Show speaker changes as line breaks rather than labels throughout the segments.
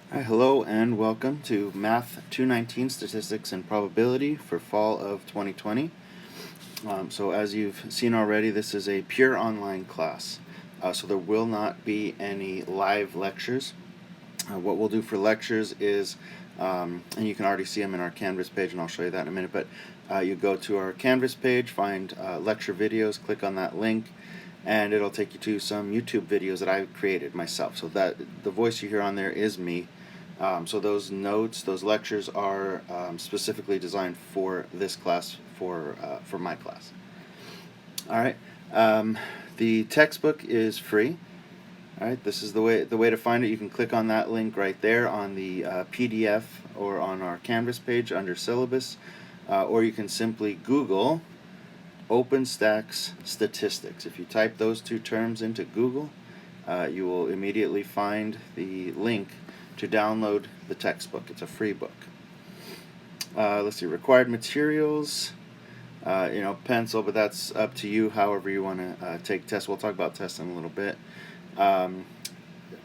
Hi, hello and welcome to Math 219 Statistics and Probability for fall of 2020. So as you've seen already, this is a pure online class. So there will not be any live lectures. What we'll do for lectures is, and you can already see them in our Canvas page, and I'll show you that in a minute, but you go to our Canvas page, find lecture videos, click on that link, and it'll take you to some YouTube videos that I've created myself. So that the voice you hear on there is me. So those notes, those lectures are specifically designed for this class, for my class. All right. The textbook is free. All right. This is the way to find it. You can click on that link right there on the PDF or on our Canvas page under Syllabus, or you can simply Google OpenStax Statistics. If you type those two terms into Google, you will immediately find the link to download the textbook. It's a free book. Let's see, required materials, pencil, but that's up to you however you want to take tests. We'll talk about tests in a little bit.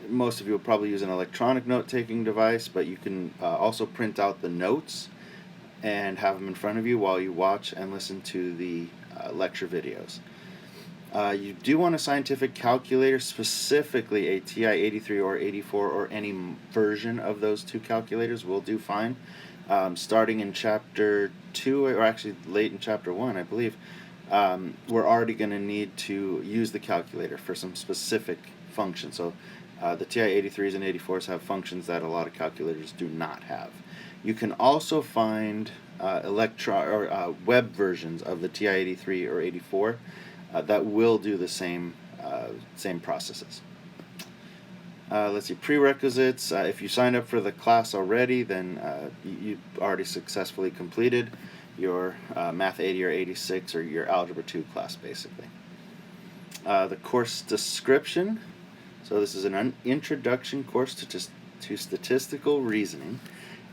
Most of you will probably use an electronic note-taking device, but you can also print out the notes and have them in front of you while you watch and listen to the lecture videos. You do want a scientific calculator, specifically a TI-83 or 84 or any version of those two calculators will do fine. Starting in Chapter 2, or actually late in Chapter 1, I believe, we're already going to need to use the calculator for some specific functions. So the TI-83s and 84s have functions that a lot of calculators do not have. You can also find web versions of the TI-83 or 84 that will do the same processes. Let's see, prerequisites. If you signed up for the class already, then you've already successfully completed your Math 80 or 86 or your Algebra 2 class, basically. The course description. So this is an introduction course to statistical reasoning.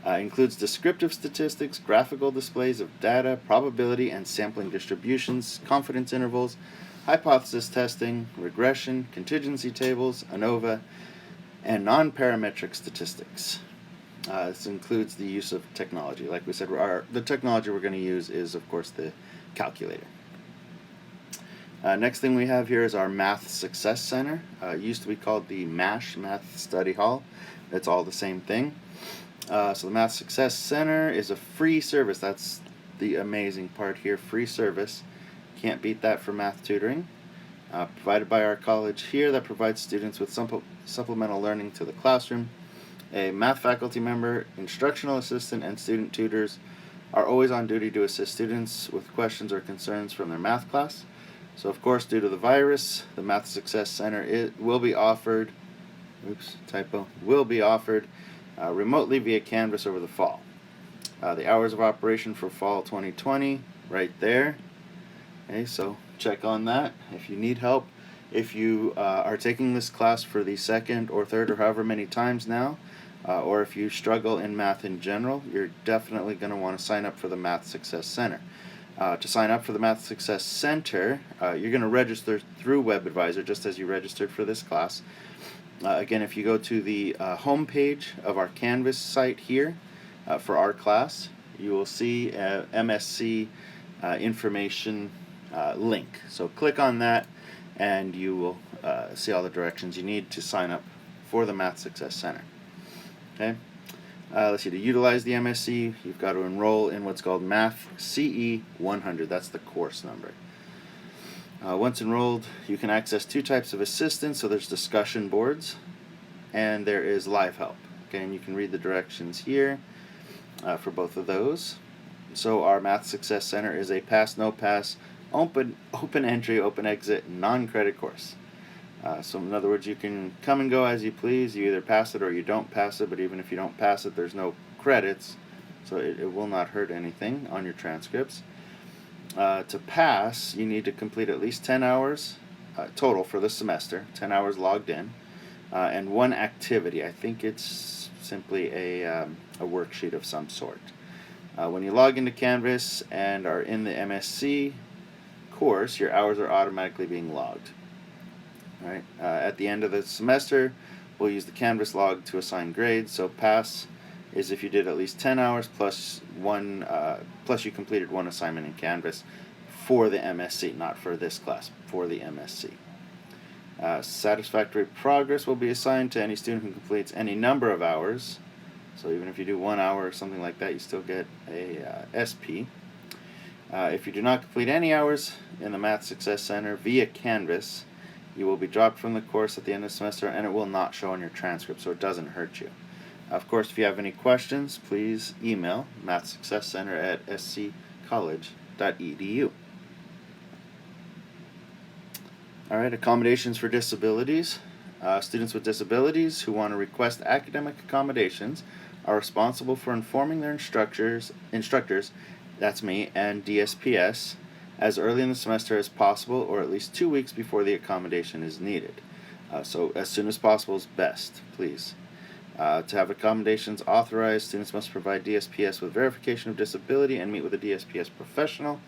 Includes descriptive statistics, graphical displays of data, probability and sampling distributions, confidence intervals, hypothesis testing, regression, contingency tables, ANOVA, and non-parametric statistics. This includes the use of technology. Like we said, the technology we're going to use is, of course, the calculator. Next thing we have here is our Math Success Center. It used to be called the MASH, Math Study Hall. It's all the same thing. So the Math Success Center is a free service. That's the amazing part here, free service. Can't beat that for math tutoring. Provided by our college here that provides students with supplemental learning to the classroom. A math faculty member, instructional assistant, and student tutors are always on duty to assist students with questions or concerns from their math class. So of course, due to the virus, the Math Success Center will be offered remotely via Canvas over the fall. The hours of operation for fall 2020, right there. Okay, so check on that if you need help. If you are taking this class for the second or third or however many times now, or if you struggle in math in general, you're definitely going to want to sign up for the Math Success Center. To sign up for the Math Success Center, you're going to register through WebAdvisor just as you registered for this class. Again, if you go to the home page of our Canvas site here for our class, you will see a MSC information link. So click on that and you will see all the directions you need to sign up for the Math Success Center. Okay. Let's see, to utilize the MSC, you've got to enroll in what's called Math CE 100. That's the course number. Once enrolled, you can access two types of assistance. So there's discussion boards and there is live help. Okay, and you can read the directions here for both of those. So our Math Success Center is a pass, no pass, open entry, open exit, non-credit course. So in other words, you can come and go as you please. You either pass it or you don't pass it, but even if you don't pass it, there's no credits, so it will not hurt anything on your transcripts. To pass, you need to complete at least 10 hours total for the semester, 10 hours logged in, and one activity. I think it's simply a worksheet of some sort. When you log into Canvas and are in the MSC course, your hours are automatically being logged. All right. At the end of the semester, We'll use the Canvas log to assign grades. So pass is if you did at least 10 hours plus plus you completed one assignment in Canvas for the MSc, not for this class, for the MSc. Satisfactory progress will be assigned to any student who completes any number of hours. So even if you do 1 hour or something like that, you still get a SP. If you do not complete any hours in the Math Success Center via Canvas, you will be dropped from the course at the end of the semester, and it will not show on your transcript, so it doesn't hurt you. Of course, if you have any questions, please email mathsuccesscenter@sccollege.edu. Alright, accommodations for disabilities. Students with disabilities who want to request academic accommodations are responsible for informing their instructors, that's me, and DSPS as early in the semester as possible, or at least 2 weeks before the accommodation is needed. So as soon as possible is best, please. To have accommodations authorized, students must provide DSPS with verification of disability and meet with a DSPS professional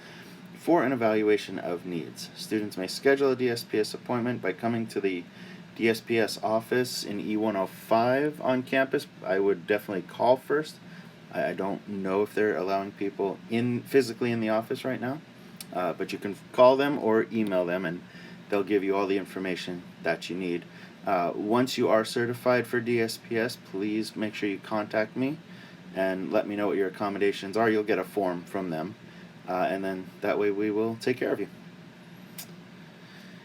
for an evaluation of needs. Students may schedule a DSPS appointment by coming to the DSPS office in E105 on campus. I would definitely call first. I don't know if they're allowing people physically in the office right now, but you can call them or email them, and they'll give you all the information that you need. Once you are certified for DSPS, please make sure you contact me and let me know what your accommodations are. You'll get a form from them, and then that way we will take care of you.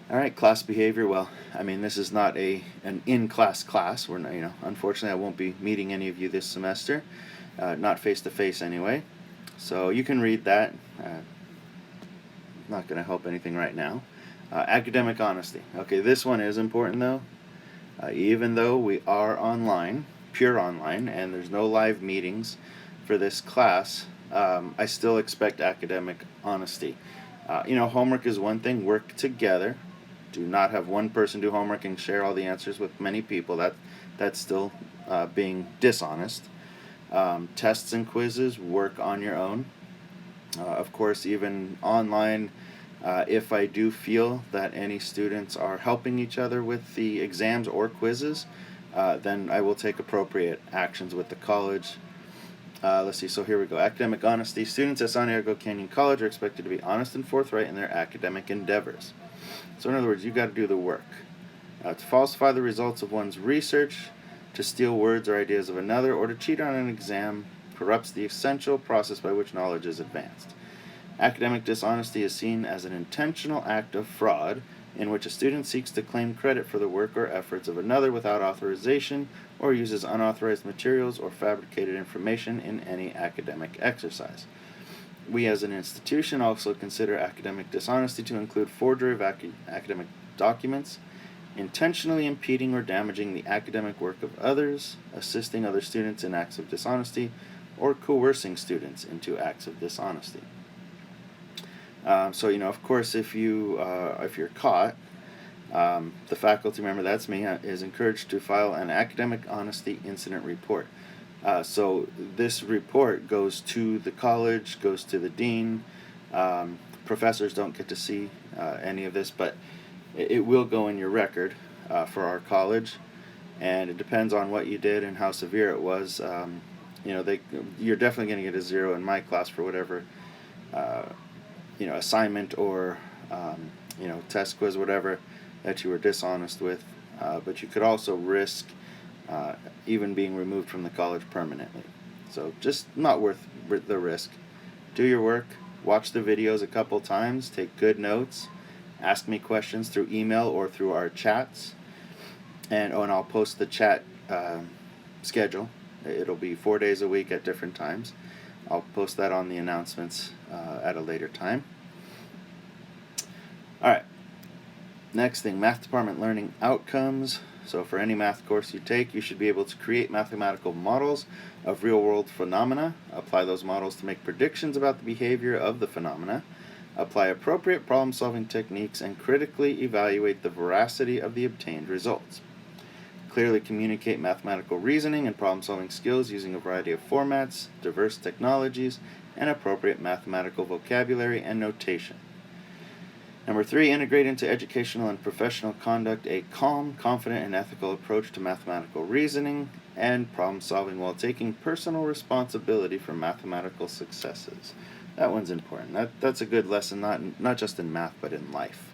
All right, class behavior. Well, I mean, this is not an in-class class. We're not, unfortunately, I won't be meeting any of you this semester, not face-to-face anyway. So you can read that. Not going to help anything right now. Academic honesty. Okay, this one is important though. Even though we are online, pure online, and there's no live meetings for this class, I still expect academic honesty. Homework is one thing. Work together. Do not have one person do homework and share all the answers with many people. That's still being dishonest. Tests and quizzes, work on your own. Of course, even online, if I do feel that any students are helping each other with the exams or quizzes, then I will take appropriate actions with the college. Let's see, so here we go. Academic honesty. Students at San Diego Canyon College are expected to be honest and forthright in their academic endeavors. So in other words, you got to do the work. To falsify the results of one's research, to steal words or ideas of another, or to cheat on an exam corrupts the essential process by which knowledge is advanced. Academic dishonesty is seen as an intentional act of fraud in which a student seeks to claim credit for the work or efforts of another without authorization, or uses unauthorized materials or fabricated information in any academic exercise. We as an institution also consider academic dishonesty to include forgery of academic documents, intentionally impeding or damaging the academic work of others, assisting other students in acts of dishonesty, or coercing students into acts of dishonesty. So of course, if you're caught, the faculty member, that's me, is encouraged to file an academic honesty incident report. So this report goes to the college, goes to the dean. Professors don't get to see any of this, but it will go in your record for our college, and it depends on what you did and how severe it was. You're definitely going to get a 0 in my class for whatever assignment or test, quiz, whatever that you were dishonest with. But you could also risk even being removed from the college permanently. So just not worth the risk. Do your work, watch the videos a couple times, take good notes, ask me questions through email or through our chats, and I'll post the chat schedule. It'll be 4 days a week at different times. I'll post that on the announcements at a later time. Alright, next thing, math department learning outcomes. So for any math course you take, you should be able to create mathematical models of real-world phenomena, apply those models to make predictions about the behavior of the phenomena, apply appropriate problem-solving techniques, and critically evaluate the veracity of the obtained results. Clearly communicate mathematical reasoning and problem-solving skills using a variety of formats, diverse technologies, and appropriate mathematical vocabulary and notation. Number 3, integrate into educational and professional conduct a calm, confident, and ethical approach to mathematical reasoning and problem solving while taking personal responsibility for mathematical successes. That one's important. That's a good lesson, not just in math, but in life.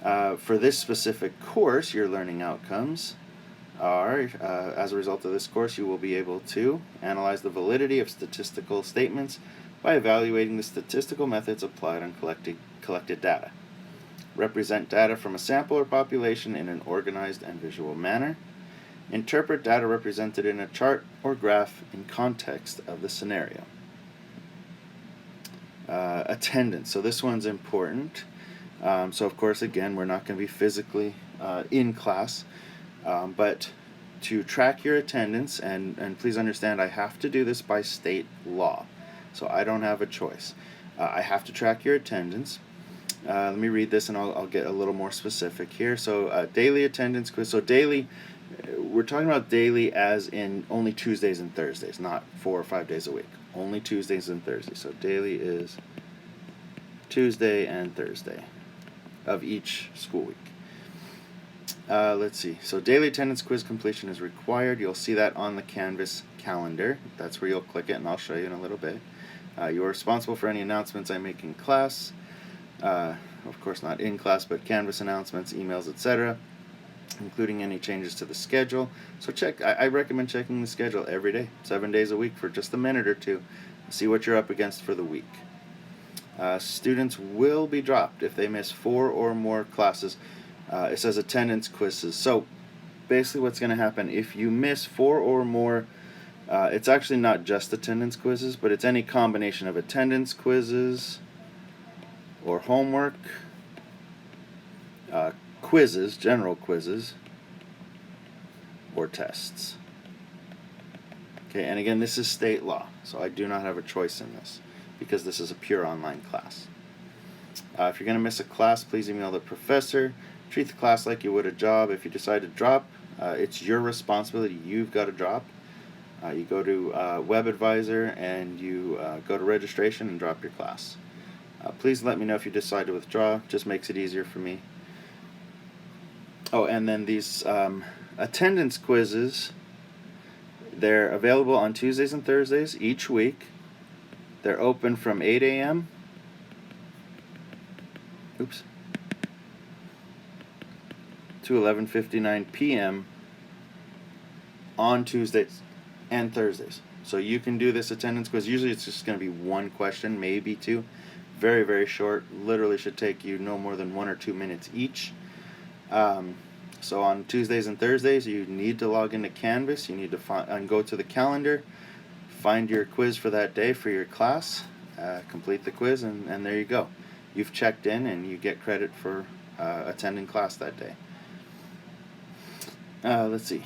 For this specific course, your learning outcomes are, as a result of this course, you will be able to analyze the validity of statistical statements by evaluating the statistical methods applied on collected data. Represent data from a sample or population in an organized and visual manner. Interpret data represented in a chart or graph in context of the scenario. Attendance. So this one's important. So of course, again, we're not going to be physically in class, but to track your attendance, and please understand, I have to do this by state law, so I don't have a choice. I have to track your attendance. Let me read this and I'll get a little more specific here. So daily attendance quiz. So daily, we're talking about daily as in only Tuesdays and Thursdays, not 4 or 5 days a week. Only Tuesdays and Thursdays. So daily is Tuesday and Thursday of each school week. Let's see. So daily attendance quiz completion is required. You'll see that on the Canvas calendar. That's where you'll click it, and I'll show you in a little bit. You are responsible for any announcements I make in class. Of course, not in class, but Canvas announcements, emails, etc., including any changes to the schedule. So I recommend checking the schedule every day, 7 days a week, for just a minute or two. See what you're up against for the week. Students will be dropped if they miss 4 or more classes. It says attendance quizzes. So basically what's going to happen, if you miss 4 or more, it's actually not just attendance quizzes, but it's any combination of attendance quizzes or homework, quizzes, general quizzes, or tests. Okay, and again, this is state law, so I do not have a choice in this because this is a pure online class. If you're going to miss a class, please email the professor. Treat the class like you would a job. If you decide to drop, it's your responsibility. You've got to drop. You go to WebAdvisor and you go to registration and drop your class. Please let me know if you decide to withdraw. Just makes it easier for me. Oh, and then these attendance quizzes, they're available on Tuesdays and Thursdays each week. They're open from 8 a.m. to 11:59 p.m. on Tuesdays and Thursdays. So you can do this attendance quiz. Usually it's just going to be one question, maybe two. Very, very short. Literally should take you no more than 1 or 2 minutes each. So on Tuesdays and Thursdays, you need to log into Canvas. You need to go to the calendar, find your quiz for that day for your class, complete the quiz, and there you go. You've checked in and you get credit for attending class that day. Let's see.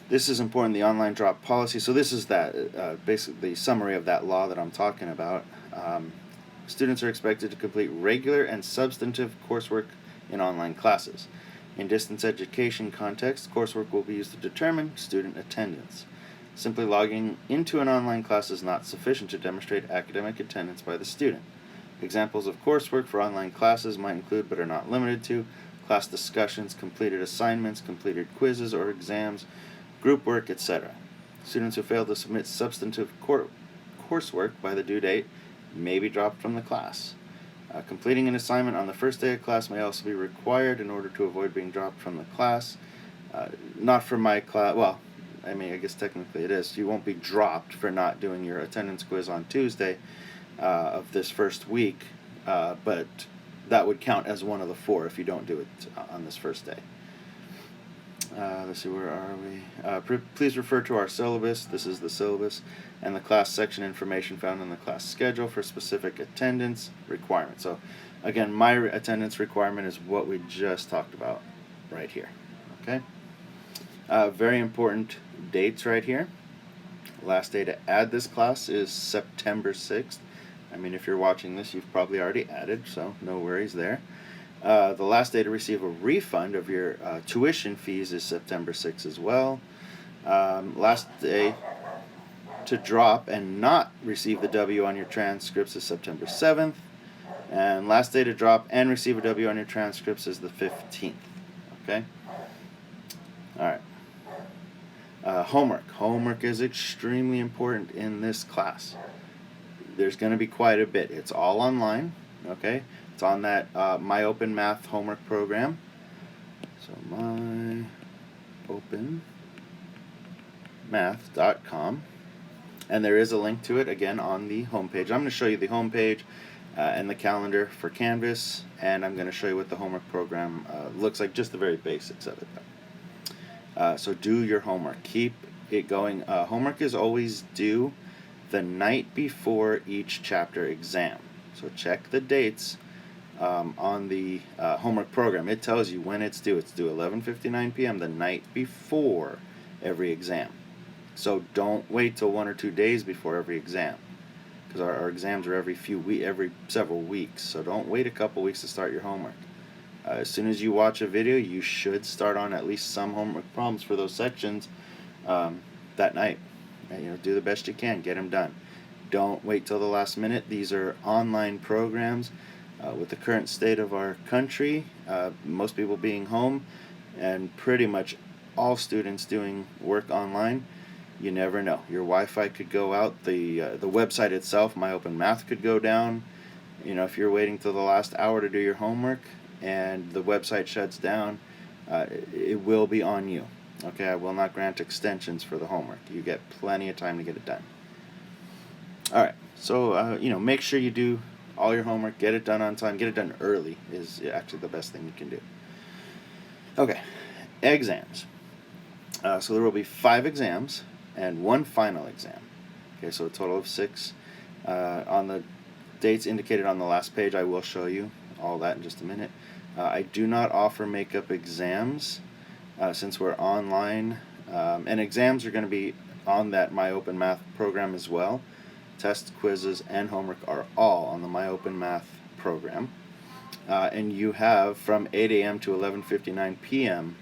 This is important, the online drop policy. So this is that basically the summary of that law that I'm talking about. Students are expected to complete regular and substantive coursework in online classes. In distance education context, coursework will be used to determine student attendance. Simply logging into an online class is not sufficient to demonstrate academic attendance by the student. Examples of coursework for online classes might include, but are not limited to, class discussions, completed assignments, completed quizzes or exams, group work, etc. Students who fail to submit substantive coursework by the due date may be dropped from the class. Completing an assignment on the first day of class may also be required in order to avoid being dropped from the class. Not for my class, well, I mean, I guess technically it is. You won't be dropped for not doing your attendance quiz on Tuesday of this first week, but that would count as one of the 4 if you don't do it on this first day. Let's see, where are we? Please refer to our syllabus. This is the syllabus and the class section information found in the class schedule for specific attendance requirements. So again, my attendance requirement is what we just talked about right here. Okay. Very important dates right here. Last day to add this class is September 6th. I mean, if you're watching this, you've probably already added, so no worries there. The last day to receive a refund of your tuition fees is September 6th as well. Last day to drop and not receive the W on your transcripts is September 7th. And last day to drop and receive a W on your transcripts is the 15th. Okay? Alright. Homework. Homework is extremely important in this class. There's going to be quite a bit. It's all online. Okay? It's on that My Open Math homework program. So myopenmath.com. And there is a link to it, again, on the homepage. I'm going to show you the homepage and the calendar for Canvas, and I'm going to show you what the homework program looks like, just the very basics of it. So do your homework. Keep it going. Homework is always due the night before each chapter exam. So check the dates on the homework program. It tells you when it's due. It's due 11:59 p.m. the night before every exam. So don't wait till 1 or 2 days before every exam, because our exams are every several weeks. So don't wait a couple weeks to start your homework. As soon as you watch a video, you should start on at least some homework problems for those sections that night. And, do the best you can, get them done. Don't wait till the last minute. These are online programs. With the current state of our country, most people being home, and pretty much all students doing work online, you never know. Your Wi-Fi could go out. The website itself, My Open Math, could go down. If you're waiting till the last hour to do your homework and the website shuts down, it will be on you. Okay, I will not grant extensions for the homework. You get plenty of time to get it done. All right, so make sure you do all your homework, get it done on time, get it done early is actually the best thing you can do. Okay, exams. So there will be 5 exams and 1 final exam. Okay, so a total of 6. On the dates indicated on the last page, I will show you all that in just a minute. I do not offer makeup exams since we're online, and exams are going to be on that My Open Math program as well. Tests, quizzes, and homework are all on the My Open Math program. And you have from 8 a.m. to 11:59 p.m.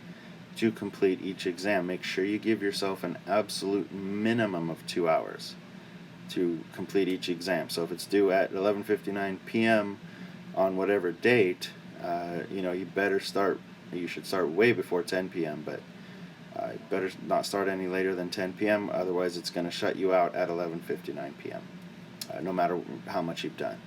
to complete each exam. Make sure you give yourself an absolute minimum of 2 hours to complete each exam. So if it's due at 11:59 p.m. on whatever date, you should start way before 10 p.m., but you better not start any later than 10 p.m., otherwise it's going to shut you out at 11:59 p.m., no matter how much you've done.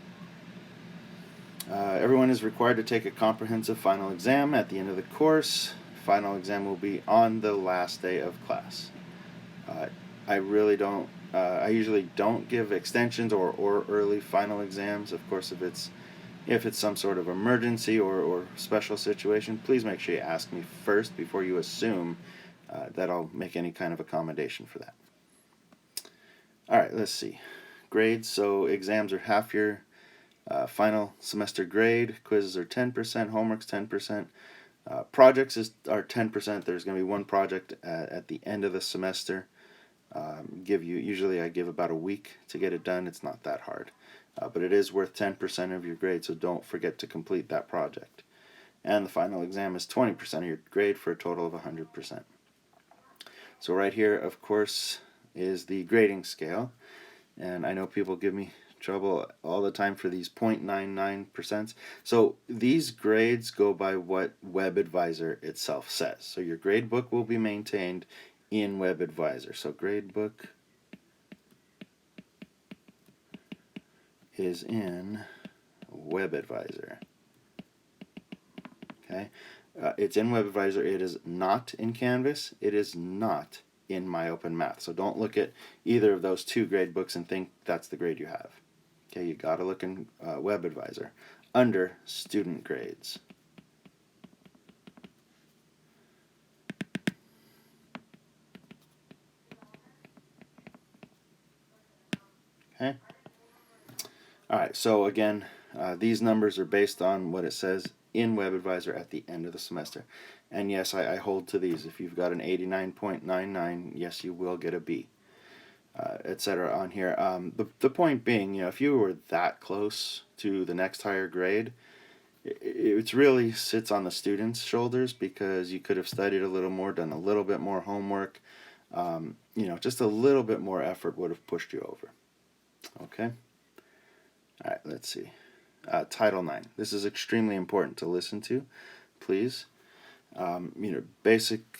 Everyone is required to take a comprehensive final exam at the end of the course. Final exam will be on the last day of class. I usually don't give extensions or early final exams. Of course, if it's some sort of emergency or special situation, please make sure you ask me first before you assume that I'll make any kind of accommodation for that. All right, let's see. Grades. So exams are half your final semester grade. Quizzes are 10%. Homework's 10%. Projects are 10%. There's going to be 1 project at the end of the semester. Usually I give about a week to get it done. It's not that hard. But it is worth 10% of your grade, so don't forget to complete that project. And the final exam is 20% of your grade for a total of 100%. So right here, of course, is the grading scale. And I know people give me trouble all the time for these 0.99%. So these grades go by what WebAdvisor itself says. So your grade book will be maintained in WebAdvisor. So gradebook is in WebAdvisor. Okay, it's in WebAdvisor. It is not in Canvas. It is not in My Open Math. So don't look at either of those 2 grade books and think that's the grade you have. Okay, you got to look in WebAdvisor under Student Grades. Okay. All right. So again, these numbers are based on what it says in WebAdvisor at the end of the semester. And yes, I hold to these. If you've got an 89.99, yes, you will get a B, etc. on here. The point being, if you were that close to the next higher grade, it really sits on the student's shoulders, because you could have studied a little more, done a little bit more homework. Just a little bit more effort would have pushed you over. Okay? All right, let's see. Title IX. This is extremely important to listen to, please. Basic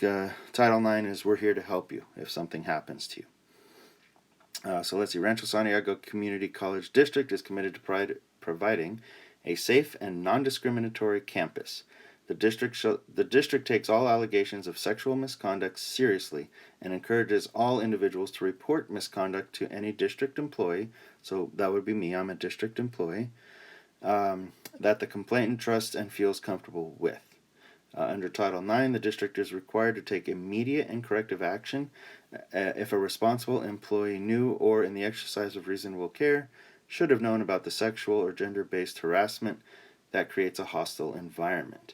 Title IX is we're here to help you if something happens to you. So let's see. Rancho Santiago Community College District is committed to providing a safe and non-discriminatory campus. The district takes all allegations of sexual misconduct seriously and encourages all individuals to report misconduct to any district employee. So that would be me. I'm a district employee. That the complainant trusts and feels comfortable with. Under Title IX, the district is required to take immediate and corrective action if a responsible employee knew or, in the exercise of reasonable care, should have known about the sexual or gender-based harassment that creates a hostile environment.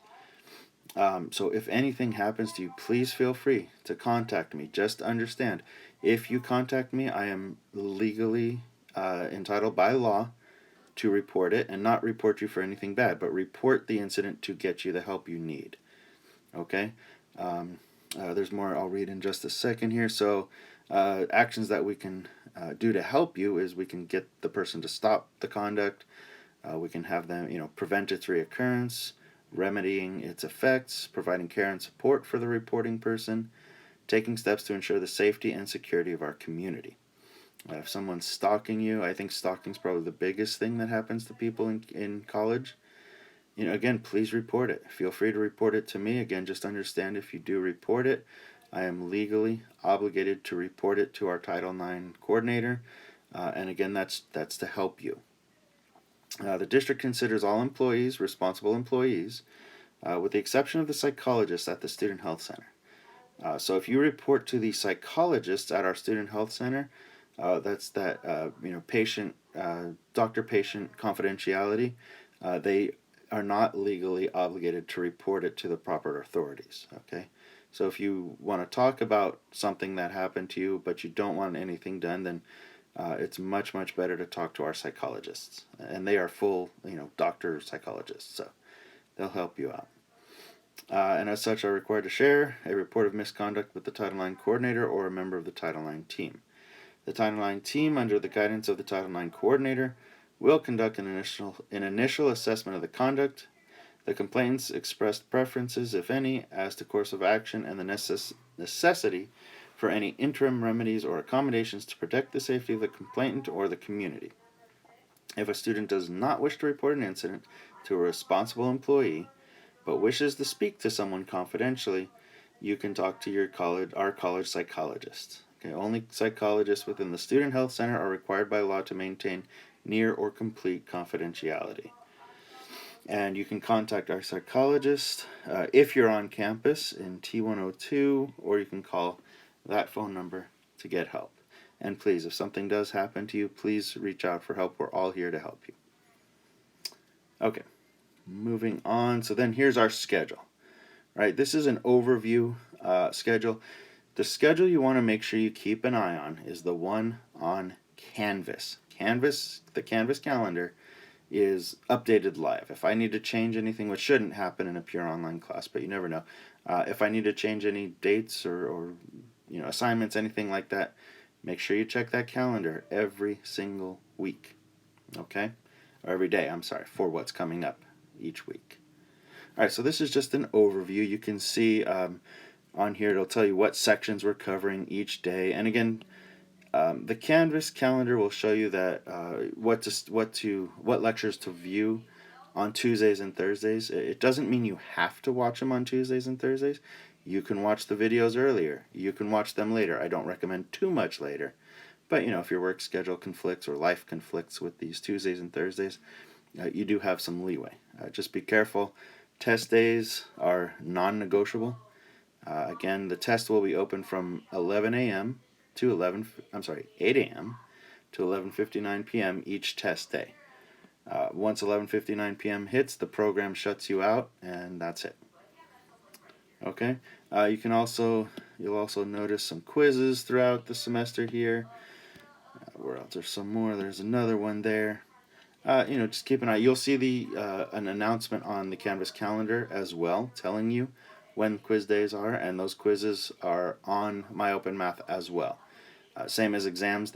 So if anything happens to you, please feel free to contact me. Just understand, if you contact me, I am legally entitled by law to report it, and not report you for anything bad, but report the incident to get you the help you need. Okay? There's more I'll read in just a second here. So actions that we can do to help you is we can get the person to stop the conduct. We can have them, prevent its reoccurrence, remedying its effects, providing care and support for the reporting person, taking steps to ensure the safety and security of our community. If someone's stalking you, I think stalking is probably the biggest thing that happens to people in college. Again, please report it. Feel free to report it to me. Again, just understand, if you do report it, I am legally obligated to report it to our Title IX coordinator. And again, that's to help you. The district considers all employees responsible employees, with the exception of the psychologist at the Student Health Center. So if you report to the psychologist at our Student Health Center, that's that patient, doctor-patient confidentiality. They are not legally obligated to report it to the proper authorities. Okay, so if you want to talk about something that happened to you, but you don't want anything done, then it's much better to talk to our psychologists, and they are full, doctor psychologists, so they'll help you out. And as such, are required to share a report of misconduct with the Title IX coordinator or a member of the Title IX team. The Title IX team, under the guidance of the Title IX coordinator, will conduct an initial assessment of the conduct, the complainant's expressed preferences, if any, as to course of action, and the necessity for any interim remedies or accommodations to protect the safety of the complainant or the community. If a student does not wish to report an incident to a responsible employee, but wishes to speak to someone confidentially, you can talk to our college psychologist. Okay, only psychologists within the Student Health Center are required by law to maintain near or complete confidentiality. And you can contact our psychologist if you're on campus in T102, or you can call that phone number to get help. And please, if something does happen to you, please reach out for help. We're all here to help you. Okay, moving on. So then here's our schedule. Right, this is an overview schedule. The schedule you want to make sure you keep an eye on is the one on Canvas. The Canvas calendar is updated live. If I need to change anything, which shouldn't happen in a pure online class, but you never know. If I need to change any dates or assignments, anything like that, make sure you check that calendar every single week. Okay? Or every day, for what's coming up each week. Alright, so this is just an overview. You can see on here it'll tell you what sections we're covering each day. And again, the Canvas calendar will show you that what lectures to view on Tuesdays and Thursdays. It doesn't mean you have to watch them on Tuesdays and Thursdays. You can watch the videos earlier. You can watch them later. I don't recommend too much later. But if your work schedule conflicts or life conflicts with these Tuesdays and Thursdays, you do have some leeway. Just be careful. Test days are non-negotiable. Again, the test will be open from 8 a.m. to 11:59 p.m. each test day. Once 11:59 p.m. hits, the program shuts you out, and that's it. Okay. You'll also notice some quizzes throughout the semester here. Where else? There's some more. There's another one there. Just keep an eye. You'll see an announcement on the Canvas calendar as well, telling you when quiz days are, and those quizzes are on My Open Math as well. Same as exams,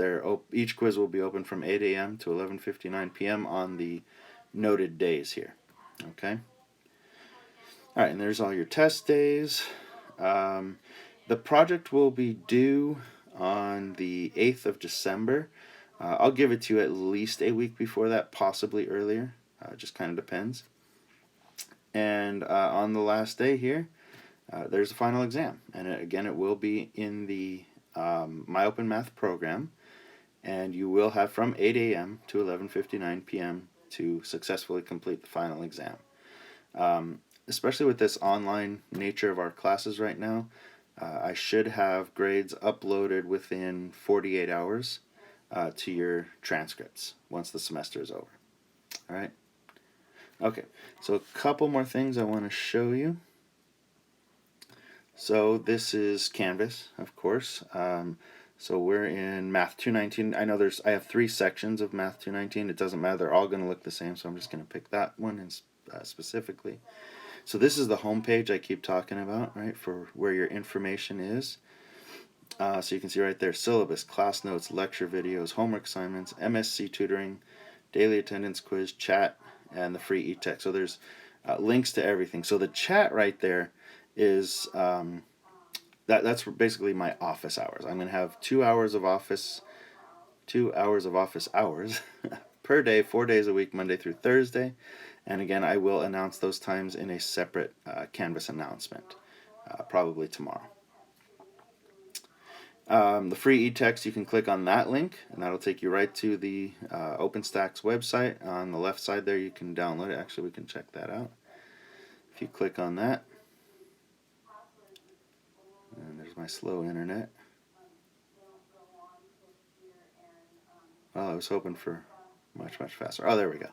each quiz will be open from 8 a.m. to 11:59 p.m. on the noted days here. Okay. All right, and there's all your test days. The project will be due on the 8th of December. I'll give it to you at least a week before that, possibly earlier. Just kind of depends. And on the last day here, there's a final exam. And again, it will be in the My Open Math program. And you will have from 8 a.m. to 11:59 p.m. to successfully complete the final exam. Especially with this online nature of our classes right now, I should have grades uploaded within 48 hours to your transcripts once the semester is over. All right? Okay, so a couple more things I want to show you. So this is Canvas, of course. So we're in Math 219. I know I have 3 sections of Math 219. It doesn't matter. They're all going to look the same, so I'm just going to pick that one specifically. So this is the home page I keep talking about, right, for where your information is. So you can see right there, syllabus, class notes, lecture videos, homework assignments, MSc tutoring, daily attendance quiz, chat, and the free e-text. So there's links to everything. So the chat right there is that's basically my office hours. I'm going to have 2 hours of office hours per day, 4 days a week, Monday through Thursday. And again, I will announce those times in a separate Canvas announcement, probably tomorrow. The free e-text, you can click on that link, and that'll take you right to the OpenStax website. On the left side there, you can download it. Actually, we can check that out. If you click on that, and there's my slow internet. Well, I was hoping for much faster. Oh, there we go.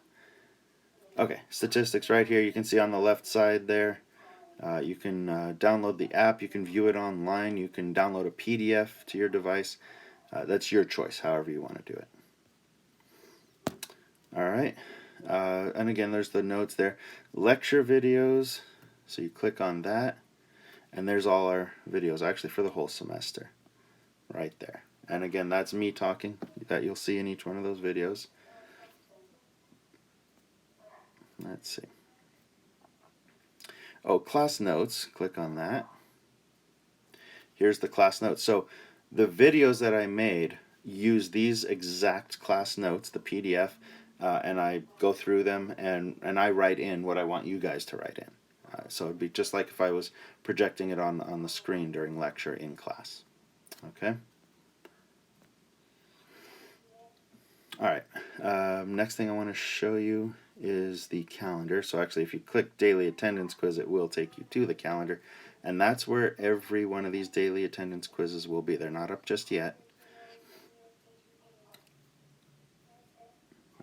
Okay, statistics right here. You can see on the left side there. You can download the app. You can view it online. You can download a PDF to your device. That's your choice, however you want to do it. All right. And again, there's the notes there. Lecture videos. So you click on that, and there's all our videos, actually, for the whole semester. Right there. And again, that's me talking, that you'll see in each one of those videos. Let's see. Oh, class notes. Click on that. Here's the class notes. So the videos that I made use these exact class notes, the PDF, and I go through them and I write in what I want you guys to write in. So it'd be just like if I was projecting it on the screen during lecture in class. Okay? All right. Next thing I want to show you is the calendar. So actually, if you click daily attendance quiz, it will take you to the calendar. And that's where every one of these daily attendance quizzes will be. They're not up just yet.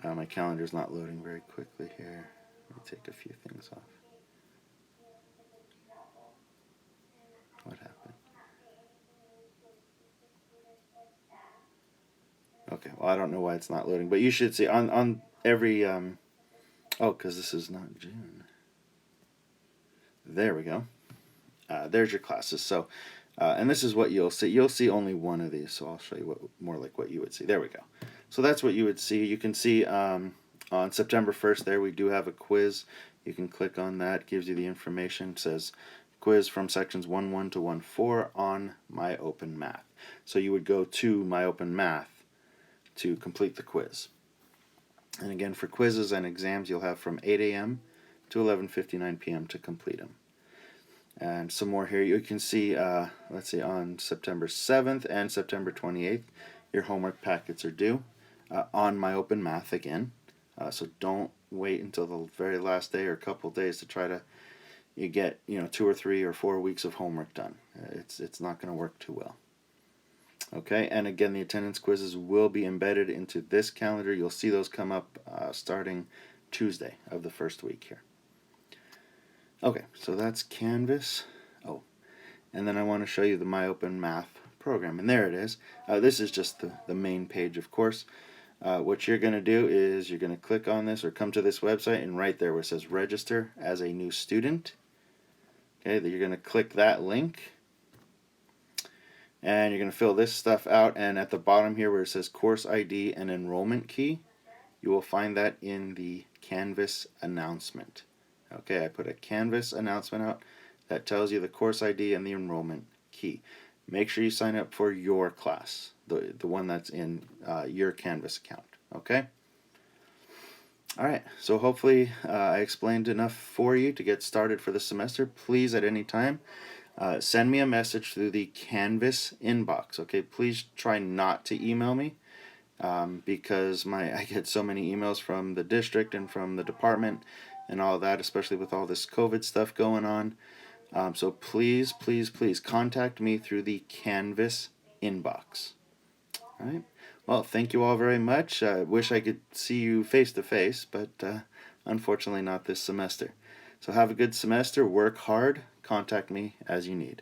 My calendar's not loading very quickly here. Let me take a few things off. What happened? Okay, well, I don't know why it's not loading, but you should see on every oh, because this is not June. There we go. There's your classes. So, and this is what you'll see. You'll see only one of these, so I'll show you more like what you would see. There we go. So that's what you would see. You can see on September 1st there we do have a quiz. You can click on that. It gives you the information. It says quiz from sections 1.1 to 1.4 on My Open Math. So you would go to My Open Math to complete the quiz. And again, for quizzes and exams, you'll have from 8 a.m. to 11:59 p.m. to complete them. And some more here. You can see, let's see, on September 7th and September 28th, your homework packets are due on My Open Math again. So don't wait until the very last day or a couple days to try to get 2 or 3 or 4 weeks of homework done. It's not going to work too well. Okay, and again, the attendance quizzes will be embedded into this calendar. You'll see those come up starting Tuesday of the first week here. Okay, so that's Canvas. Oh, and then I want to show you the My Open Math program, and there it is. This is just the main page, of course. What you're going to do is you're going to click on this or come to this website, and right there where it says register as a new student, okay, you're going to click that link. And you're going to fill this stuff out, and at the bottom here where it says course ID and enrollment key, you will find that in the Canvas announcement. Okay, I put a Canvas announcement out that tells you the course ID and the enrollment key. Make sure you sign up for your class, the one that's in your Canvas account. Okay? All right, so hopefully I explained enough for you to get started for the semester. Please, at any time, send me a message through the Canvas inbox. Okay, please try not to email me because I get so many emails from the district and from the department and all that, especially with all this COVID stuff going on. So please, please, please contact me through the Canvas inbox. All right. Well, thank you all very much. I wish I could see you face to face, but unfortunately not this semester. So have a good semester, work hard, contact me as you need.